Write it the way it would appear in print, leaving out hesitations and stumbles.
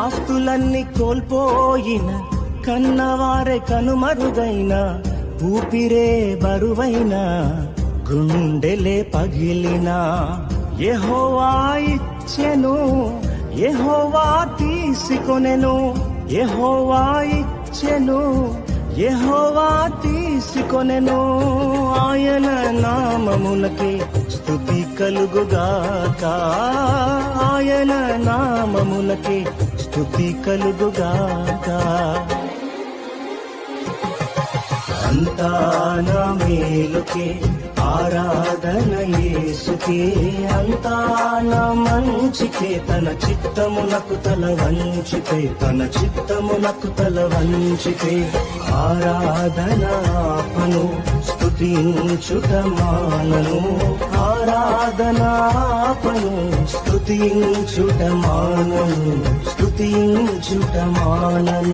ఆస్తులన్నీ కోల్పోయిన, కన్నవారే కనుమరుగైన, ఊపిరే బరువైన, గుండెలే పగిలిన, యెహోవా ఇచ్చెను, యెహోవా తీసుకొనెను, యెహోవా ఇచ్చెను, యెహోవా తీసుకొనెను. ఆయన నామమునకే స్తుతి కలుగుగాక, ఆయన నామమునకే స్తుతి కలుగుగాక. అంతా నా మేలుకే ఆరాధన యేసుకే, అంతా నా మంచికే, తన చిత్తమునకు తల వంచితే, తన చిత్తమునకు తల వంచితే, ఆరాధన ఆపను, స్తుతించుట మానను, ఆరాధన ఆపను, స్తుతించుట మానను, స్తుతించుట మానను.